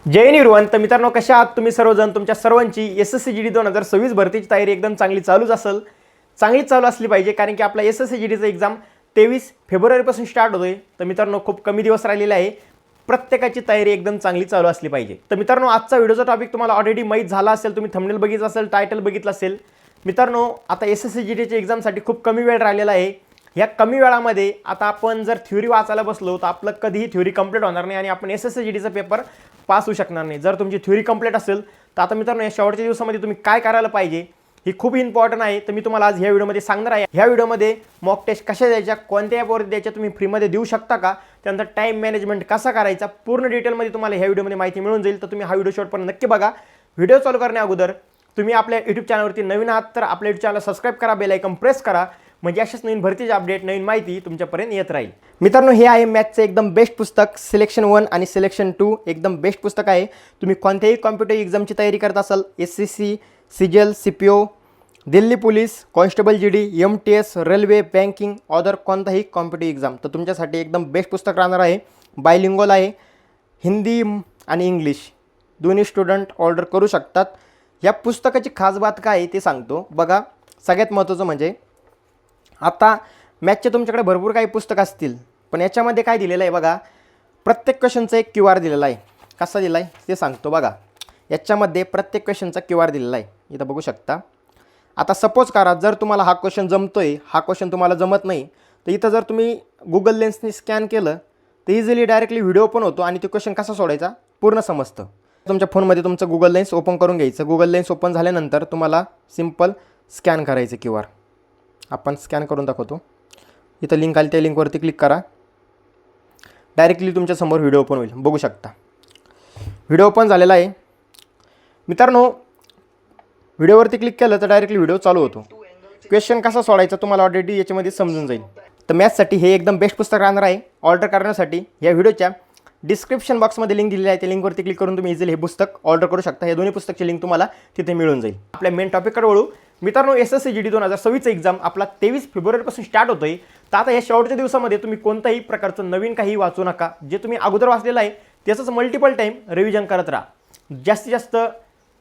जय निर्वाण. तर मित्रांनो, कशा आहात तुम्ही सर्वजण? तुमच्या सर्वांची एसएससी जीडी 2026 भरतीची तयारी एकदम चांगली चालूच असेल. चांगली चालू असली पाहिजे, कारण की आपला एसएससी जीडीचा एक्झाम 23 फेब्रुवारीपासून स्टार्ट होतोय. तर मित्रांनो, खूप कमी दिवस राहिलेले आहे. प्रत्येकाची तयारी एकदम चांगली चालू असली पाहिजे. तर मित्रांनो, आजचा व्हिडिओचा टॉपिक तुम्हाला ऑलरेडी माहीत झाला असेल, तुम्ही थंबनेल बघितलं असेल, टायटल बघितलं असेल. मित्रांनो, आता एसएससी जीडीच्या एक्झामसाठी खूप कमी वेळ राहिलेला आहे. या कमी वेळामध्ये आता आपण जर थ्योरी वाचायला बसलो तर आपलं कधीही थ्योरी कंप्लीट होणार नाही आणि आपण एसएससी जीडीचा पेपर पास होऊ शकणार नाही. जर तुमची थ्योरी कंप्लीट असेल तर आता मित्रांनो, या शेवटच्या दिवसामध्ये तुम्ही काय करायला पाहिजे ही खूप इम्पॉर्टंट आहे. तर मी तुम्हाला आज ह्या व्हिडिओमध्ये सांगणार आहे. ह्या व्हिडिओमध्ये मॉक टेस्ट कशा द्यायच्या, कोणत्या ॲपवर द्यायच्या, तुम्ही फ्रीमध्ये देऊ शकता का, त्यानंतर टाईम मॅनेजमेंट कसा करायचा, पूर्ण डिटेलमध्ये तुम्हाला ह्या व्हिडिओमध्ये माहिती मिळून जाईल. तर तुम्ही हा व्हिडिओ शेवटपर्यंत नक्की बघा. व्हिडिओ चालू करण्या अगोदर तुम्ही आपल्या यूट्यूब चॅनलवरती नवीन आहात तर आपल्या यूट्यूब चॅनल सबस्क्राईब करा, बेल आयकॉन प्रेस करा, म्हणजे अशाच नवीन भरतीचे अपडेट, नवीन माहिती तुमच्यापर्यंत येत राहील. मित्रांनो, हे आहे मॅथ्सचं एकदम बेस्ट पुस्तक. सिलेक्शन 1 आणि सिलेक्शन 2 एकदम बेस्ट पुस्तक आहे. तुम्ही कोणत्याही कॉम्पिटेटिव्ह एक्झामची तयारी करत असाल, SSC, CGL, CPO, Delhi police, constable GD, MTS, railway, banking, other कोणताही कॉम्पिटेटिव्ह एक्झाम, तर तुमच्यासाठी एकदम बेस्ट पुस्तक राहणार आहे. बायलिंग्वल आहे, हिंदी आणि इंग्लिश दोन्ही स्टुडंट ऑर्डर करू शकतात. या पुस्तकाची खास बात काय आहे ते सांगतो. बघा, सगळ्यात महत्त्वाचं म्हणजे आता मॅथचे तुमच्याकडे भरपूर काही पुस्तकं असतील, पण याच्यामध्ये काय दिलेलं आहे बघा, प्रत्येक क्वेश्चनचा एक QR दिलेला आहे. कसा दिला आहे ते सांगतो. बघा, याच्यामध्ये प्रत्येक क्वेश्चनचा QR दिलेला आहे, इथं बघू शकता. आता सपोज करा, जर तुम्हाला हा क्वेश्चन जमतोय, हा क्वेश्चन तुम्हाला जमत नाही, तर इथं जर तुम्ही गुगल लेन्सने स्कॅन केलं तर इझिली डायरेक्टली व्हिडिओ ओपन होतो आणि तो क्वेश्चन कसा सोडायचा पूर्ण समजतं. तुमच्या फोनमध्ये तुमचं गुगल लेन्स ओपन करून घ्यायचं. गुगल लेन्स ओपन झाल्यानंतर तुम्हाला सिम्पल स्कॅन करायचं QR. आपण स्कॅन करून दाखवतो. इथं लिंक आली, त्या लिंकवरती क्लिक करा. डायरेक्टली तुमच्यासमोर व्हिडिओ ओपन होईल, बघू शकता. व्हिडिओ ओपन झालेला आहे. मित्रांनो, व्हिडिओवरती क्लिक केलं तर डायरेक्टली व्हिडिओ चालू होतो. क्वेश्चन कसा सोडायचा तुम्हाला ऑलरेडी याच्यामध्ये समजून जाईल. तर मॅथ्ससाठी हे एकदम बेस्ट पुस्तक राहणार आहे. ऑर्डर करण्यासाठी या व्हिडिओच्या डिस्क्रिप्शन बॉक्समध्ये लिंक दिलेली आहे, त्या लिंकवरती क्लिक करून तुम्ही इझिली हे पुस्तक ऑर्डर करू शकता. हे दोन्ही पुस्तकची लिंक तुम्हाला तिथे मिळून जाईल. आपल्या मेन टॉपिककडे वळू. मित्रांनो, एसएससी जीडी 2026 एक्झाम आपला 23 फेब्रुवारीपासून स्टार्ट होतोय. तर आता या शेवटच्या दिवसामध्ये तुम्ही कोणत्याही प्रकारचं नवीन काही वाचू नका. जे तुम्ही अगोदर वाचलेलं आहे त्याचंच मल्टिपल टाईम रिव्हिजन करत राहा. जास्तीत जास्त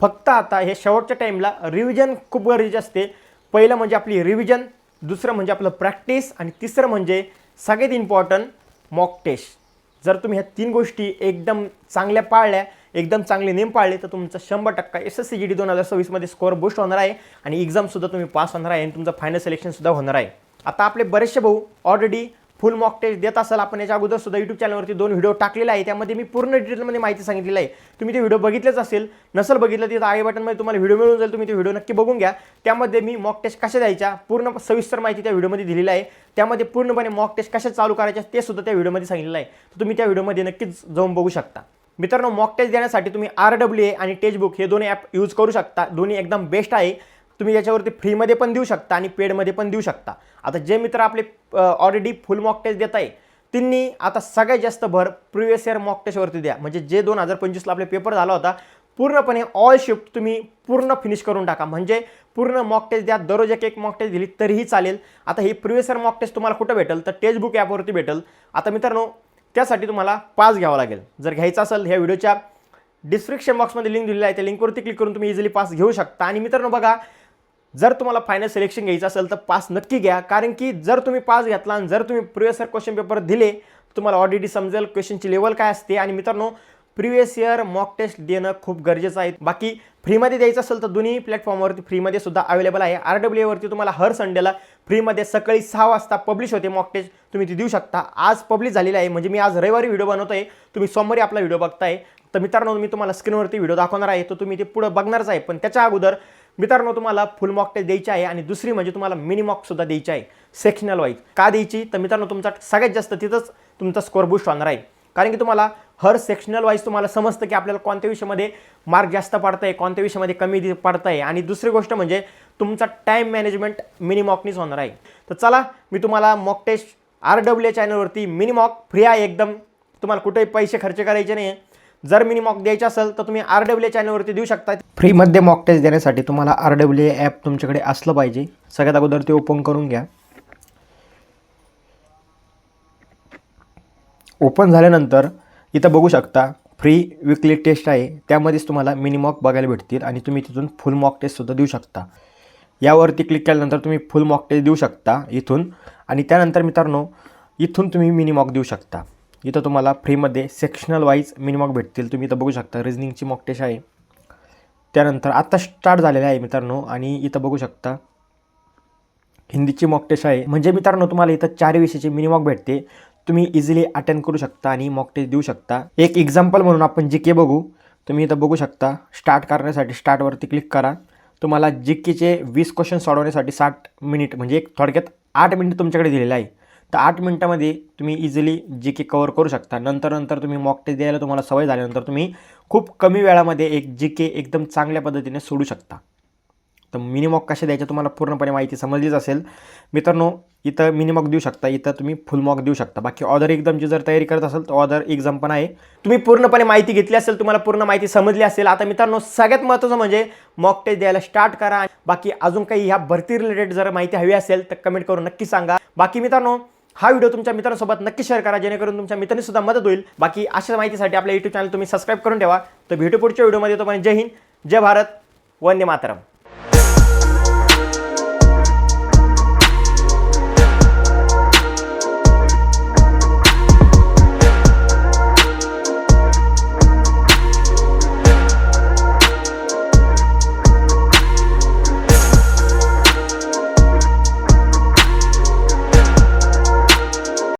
फक्त आता हे शेवटच्या टाईमला रिव्हिजन खूप गरजेचे असते. पहिलं म्हणजे आपली रिव्हिजन, दुसरं म्हणजे आपलं प्रॅक्टिस, आणि तिसरं म्हणजे सगळ्यात इम्पॉर्टंट मॉक टेस्ट. जर तुम्ही ह्या 3 गोष्टी एकदम चांगल्या पाळल्या, एकदम चांगले नेम पाळले, तर तुमचं 100% एसएससी जीडी 2026 स्कोअर बूस्ट होणार आहे आणि एक्झामसुद्धा तुम्ही पास होणार आहे आणि तुमचं फायनल सिलेक्शनसुद्धा होणार आहे. आता आपले बरेचसे भाऊ ऑलरेडी फुल मॉक टेस्ट देत असाल. आपण याच्या अगोदर सुद्धा यूट्यूब चॅनलवरती 2 व्हिडिओ टाकलेले आहे, त्यामध्ये मी पूर्ण डिटेलमध्ये माहिती सांगितलेली आहे. तुम्ही ते व्हिडिओ बघितलेच असेल. नसेल बघितलं तिथं आय बटनमध्ये तुम्हाला व्हिडिओ मिळून जाईल, तुम्ही ते व्हिडिओ नक्की बघून घ्या. त्यामध्ये मी मॉक टेस्ट कशा द्यायच्या पूर्ण सविस्तर माहिती त्या व्हिडिओमध्ये दिलेली आहे. त्यामध्ये पूर्णपणे मॉक टेस्ट कशा चालू करायच्या ते सुद्धा त्या व्हिडिओमध्ये सांगितलेलं आहे. तर तुम्ही त्या व्हिडिओमध्ये नक्कीच जाऊन बघू शकता. मित्रांनो, मॉक टेस्ट देण्यासाठी तुम्ही RWA आणि टेक्स्टबुक हे दोन्ही ॲप यूज करू शकता. दोन्ही एकदम बेस्ट आहे. तुम्ही याच्यावरती फ्रीमध्ये पण देऊ शकता आणि पेडमध्ये पण देऊ शकता. आता जे मित्र आपले ऑलरेडी फुल मॉक टेस्ट देत आहे त्यांनी आता सगळ्यात जास्त भर प्रिव्हियस इयर मॉक टेस्टवरती द्या. म्हणजे जे 2025ला आपले पेपर झाला होता, पूर्णपणे ऑल शिफ्ट तुम्ही पूर्ण फिनिश करून टाका. म्हणजे पूर्ण मॉक टेस्ट द्या. दररोज एक मॉक टेस्ट दिली तरीही चालेल. आता ही प्रिव्हियस इयर मॉक टेस्ट तुम्हाला कुठं भेटेल, तर टेक्स्टबुक ॲपवरती भेटेल. आता मित्रांनो, त्यासाठी तुम्हाला पास घ्यावा लागेल. जर घ्यायचं असेल, ह्या व्हिडिओच्या डिस्क्रिप्शन बॉक्समध्ये लिंक दिलेली आहे, त्या लिंकवरती क्लिक करून तुम्ही इझिली पास घेऊ शकता. आणि मित्रांनो बघा, जर तुम्हाला फायनल सिलेक्शन घ्यायचं असेल तर पास नक्की घ्या. कारण की जर तुम्ही पास घेतला आणि जर तुम्ही प्रिव्हियस इयर क्वेश्चन पेपर दिले, तुम्हाला ऑलरेडी समजेल क्वेश्चनची लेवल काय असते. आणि मित्रांनो, प्रिव्हियस इयर मॉक टेस्ट देणं खूप गरजेचं आहे. बाकी फ्रीमध्ये द्यायचं असेल तर दोन्ही प्लॅटफॉर्मवरती फ्रीमध्ये सुद्धा अवेलेबल आहे. RWAवरती तुम्हाला हर संडेला फ्रीमध्ये सकाळी 6 वाजता पब्लिश होते मॉक टेस्ट, तुम्ही ती देऊ शकता. आज पब्लिश झालेली आहे, म्हणजे मी आज रविवारी व्हिडिओ बनवतोय, तुम्ही सोमवारी आपला व्हिडिओ बघताय. तर मित्रांनो, मी तुम्हाला स्क्रीनवरती व्हिडिओ दाखवणार आहे, तर तुम्ही ते पुढे बघणारच आहे. पण त्याच्या अगोदर मित्रांनो, तुम्हाला फुल मॉक टेस्ट द्यायची आहे आणि दुसरी म्हणजे तुम्हाला मिनी मॉक सुद्धा द्यायची आहे सेक्शनल वाईज. का द्यायची, तर मित्रांनो, तुमचा सगळ्यात जास्त तिथंच तुमचा स्कोअर बूस्ट होणार आहे. कारण की तुम्हाला हर सेक्शनल वाईज तुम्हाला समजतं की आपल्याला कोणत्या विषयामध्ये मार्क जास्त पडत आहे, कोणत्या विषयामध्ये कमी पडत आहे. आणि दुसरी गोष्ट म्हणजे तुमचा टाईम मॅनेजमेंट मिनी मॉकनीच होणार आहे. तर चला, मी तुम्हाला मॉक टेस्ट RWA चॅनलवरती मिनी मॉक फ्री आहे एकदम. तुम्हाला कुठेही पैसे खर्च करायचे नाही. जर मिनी मॉक द्यायचं असेल तर तुम्ही RWA चॅनलवरती देऊ शकता. फ्रीमध्ये मॉक टेस्ट देण्यासाठी तुम्हाला RWA ॲप तुमच्याकडे असलं पाहिजे. सगळ्यात अगोदर ते ओपन करून घ्या. ओपन झाल्यानंतर इथं बघू शकता फ्री विकली टेस्ट आहे, त्यामध्येच तुम्हाला मिनी मॉक बघायला भेटतील आणि तुम्ही तिथून फुल मॉक टेस्टसुद्धा देऊ शकता. यावरती क्लिक केल्यानंतर तुम्ही फुल मॉक टेस्ट देऊ शकता इथून. आणि त्यानंतर मित्रांनो इथून तुम्ही मिनी मॉक देऊ शकता. इथं तुम्हाला फ्रीमध्ये सेक्शनल वाईज मिनी मॉक भेटतील. तुम्ही इथं बघू शकता रिझनिंगची मॉक टेस्ट आहे. त्यानंतर आत्ता स्टार्ट झालेलं आहे मित्रांनो. आणि इथं बघू शकता हिंदीची मॉक टेस्ट आहे. म्हणजे मित्रांनो तुम्हाला इथं 4 विषयाची मिनी मॉक भेटते. तुम्ही इझिली अटेंड करू शकता आणि मॉक टेस्ट देऊ शकता. एक एक्झाम्पल म्हणून आपण GK बघू. तुम्ही इथं बघू शकता स्टार्ट करण्यासाठी स्टार्टवरती क्लिक करा. तुम्हाला GKचे 20 क्वेश्चन सोडवण्यासाठी 60 मिनिट म्हणजे एक थोडक्यात 8 मिनिट तुमच्याकडे दिलेलं आहे. तर 8 मिनिटामध्ये तुम्ही इझिली GK कवर करू शकता. नंतर तुम्ही मॉक टेस्ट द्यायला तुम्हाला सवय झाल्यानंतर तुम्ही खूप कमी वेळामध्ये एक GK एकदम चांगल्या पद्धतीने सोडू शकता. तर मिनी मॉक कसे द्यायचे तुम्हाला पूर्णपणे माहिती समजलीच असेल. मित्रांनो इथं मिनी मॉक देऊ शकता, इथं तुम्ही फुल मॉक देऊ शकता. बाकी अदर एक्झामची जर तयारी करत असाल तर अदर एक्झाम पण आहे. तुम्ही पूर्णपणे माहिती घेतली असेल, तुम्हाला पूर्ण माहिती समजली असेल. आता मित्रांनो सगळ्यात महत्त्वाचं म्हणजे मॉक टेस्ट द्यायला स्टार्ट करा. बाकी अजून काही ह्या भरती रिलेटेड जर माहिती हवी असेल तर कमेंट करून नक्की सांगा. बाकी मित्रांनो हा व्हिडिओ तुमच्या मित्रांसोबत नक्की शेअर करा, जेणेकरून तुमच्या मित्रांनी सुद्धा मदत होईल. बाकी अशा माहितीसाठी आपल्या YouTube चॅनल तुम्ही सबस्क्राईब करून ठेवा. तर भेटू पुढच्या व्हिडिओमध्ये. तोपर्यंत जय हिंद, जय भारत, वंदे मातरम.